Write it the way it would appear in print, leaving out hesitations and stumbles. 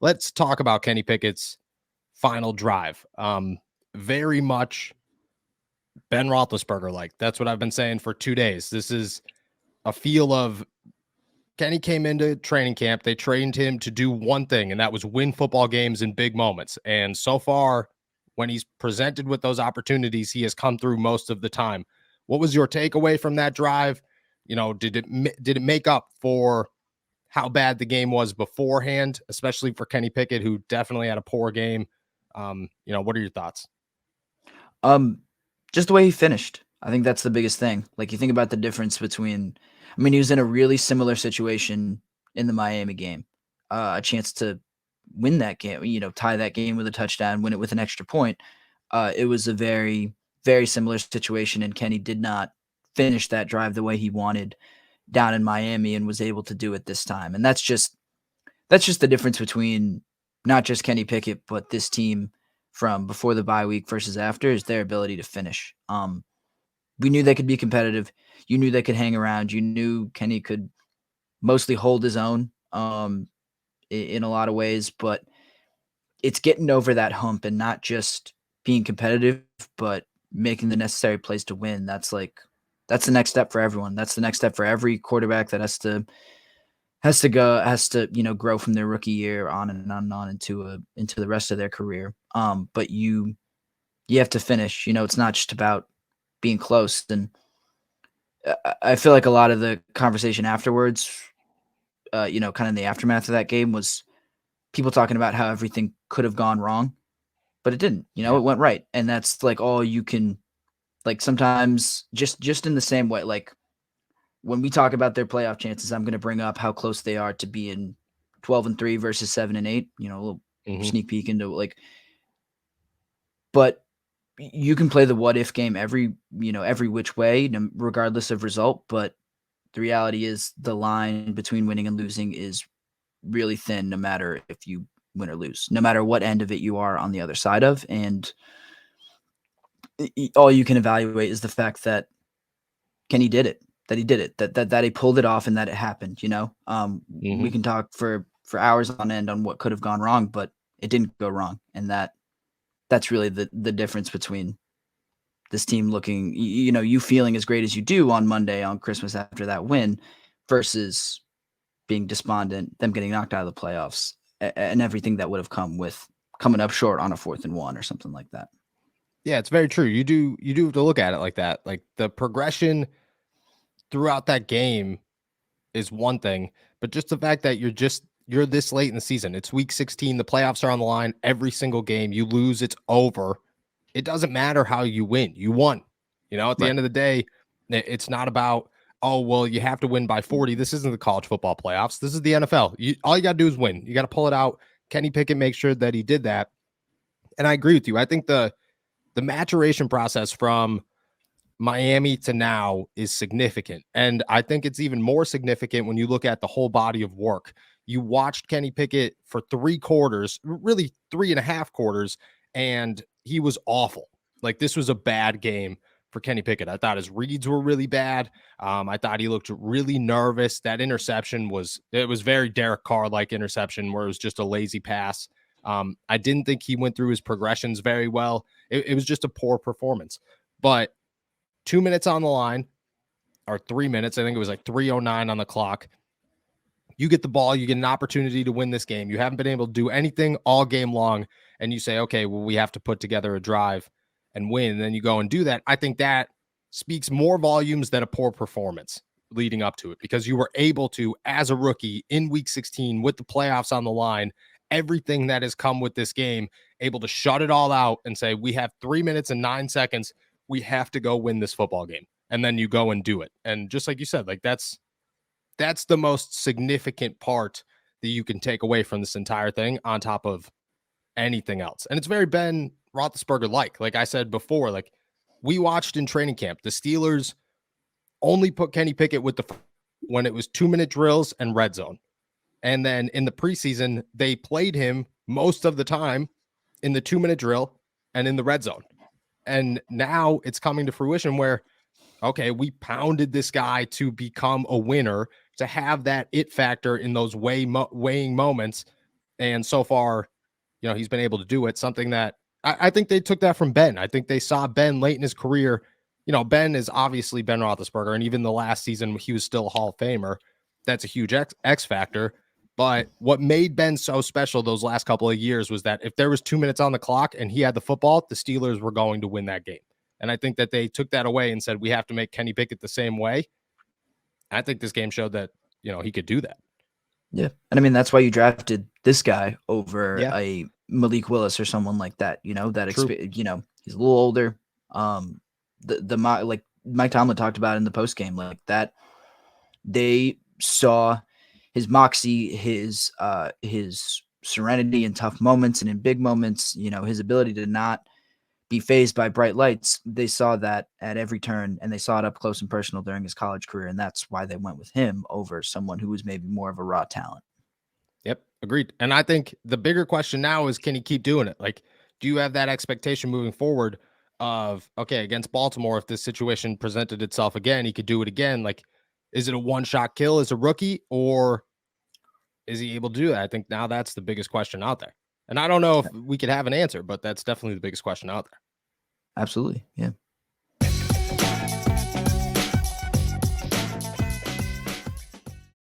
let's talk about Kenny Pickett's final drive. Very much Ben Roethlisberger like. That's what I've been saying for 2 days. This is a feel of Kenny came into training camp. They trained him to do one thing, and that was win football games in big moments. And so far, when he's presented with those opportunities, he has come through most of the time. What was your takeaway from that drive? Did it make up for how bad the game was beforehand, especially for Kenny Pickett, who definitely had a poor game? What are your thoughts? Just the way he finished. I think that's the biggest thing. Like, you think about the difference between, he was in a really similar situation in the Miami game. A chance to win that game, tie that game with a touchdown, win it with an extra point. It was a very, very similar situation, and Kenny did not finish that drive the way he wanted down in Miami and was able to do it this time. And that's just the difference between not just Kenny Pickett, but this team from before the bye week versus after, is their ability to finish. We knew they could be competitive. You knew they could hang around. You knew Kenny could mostly hold his own in a lot of ways, but it's getting over that hump and not just being competitive, but making the necessary plays to win. That's the next step for everyone. That's the next step for every quarterback that has to grow from their rookie year on and on and on into the rest of their career. But you have to finish. It's not just about being close. And I feel like a lot of the conversation afterwards, kind of in the aftermath of that game, was people talking about how everything could have gone wrong, but it didn't. It went right, and that's like all you can. Like, sometimes just in the same way, like when we talk about their playoff chances, I'm going to bring up how close they are to being 12-3 versus 7-8. A little sneak peek into but you can play the what if game every which way, regardless of result. But the reality is the line between winning and losing is really thin, no matter if you win or lose, no matter what end of it you are on the other side of. And all you can evaluate is the fact that Kenny did it, that he did it, that he pulled it off, and that it happened. We can talk for hours on end on what could have gone wrong, but it didn't go wrong. And that's really the difference between this team looking, you feeling as great as you do on Monday, on Christmas, after that win, versus being despondent, them getting knocked out of the playoffs, and everything that would have come with coming up short on a 4th and 1 or something like that. Yeah, it's very true. You do have to look at it like that. Like, the progression throughout that game is one thing, but just the fact that you're this late in the season. It's week 16. The playoffs are on the line. Every single game you lose, it's over. It doesn't matter how you win. You won. At the end of the day, it's not about, oh, well, you have to win by 40. This isn't the college football playoffs. This is the NFL. All you got to do is win. You got to pull it out. Kenny Pickett makes sure that he did that. And I agree with you. I think the maturation process from Miami to now is significant. And I think it's even more significant when you look at the whole body of work. You watched Kenny Pickett for 3 quarters, really 3.5 quarters, and he was awful. Like, this was a bad game for Kenny Pickett. I thought his reads were really bad. I thought he looked really nervous. That interception was very Derek Carr-like interception, where it was just a lazy pass. I didn't think he went through his progressions very well. It was just a poor performance. But 2 minutes on the line, or 3 minutes, I think it was like 3:09 on the clock. You get the ball, you get an opportunity to win this game. You haven't been able to do anything all game long, and you say, okay, well, we have to put together a drive and win. And then you go and do that. I think that speaks more volumes than a poor performance leading up to it, because you were able to, as a rookie in week 16 with the playoffs on the line, everything that has come with this game, able to shut it all out and say, we have 3 minutes and 9 seconds. We have to go win this football game. And then you go and do it. And just like you said, like, that's the most significant part that you can take away from this entire thing, on top of anything else. And it's very Ben Roethlisberger like I said before, like, we watched in training camp, the Steelers only put Kenny Pickett with when it was 2-minute drills and red zone. And then in the preseason, they played him most of the time in the 2-minute drill and in the red zone. And now it's coming to fruition where, okay, we pounded this guy to become a winner, to have that it factor in those weighing moments. And so far, he's been able to do it. Something that I think they took that from Ben. I think they saw Ben late in his career. Ben is obviously Ben Roethlisberger, and even the last season, he was still a Hall of Famer. That's a huge X factor. But what made Ben so special those last couple of years was that if there was 2 minutes on the clock and he had the football, the Steelers were going to win that game. And I think that they took that away and said, we have to make Kenny Pickett the same way. I think this game showed that, he could do that. Yeah. And I mean, that's why you drafted this guy over Yeah. a Malik Willis or someone like that, that, True. he's a little older. Like Mike Tomlin talked about in the post game, like that they saw his moxie, his serenity in tough moments and in big moments, his ability to not be fazed by bright lights. They saw that at every turn, and they saw it up close and personal during his college career. And that's why they went with him over someone who was maybe more of a raw talent. Yep. Agreed. And I think the bigger question now is, can he keep doing it? Like, do you have that expectation moving forward of, okay, against Baltimore, if this situation presented itself again, he could do it again? Like, is it a one-shot kill as a rookie, or is he able to do that? I think now that's the biggest question out there. And I don't know if we could have an answer, but that's definitely the biggest question out there. Absolutely. Yeah.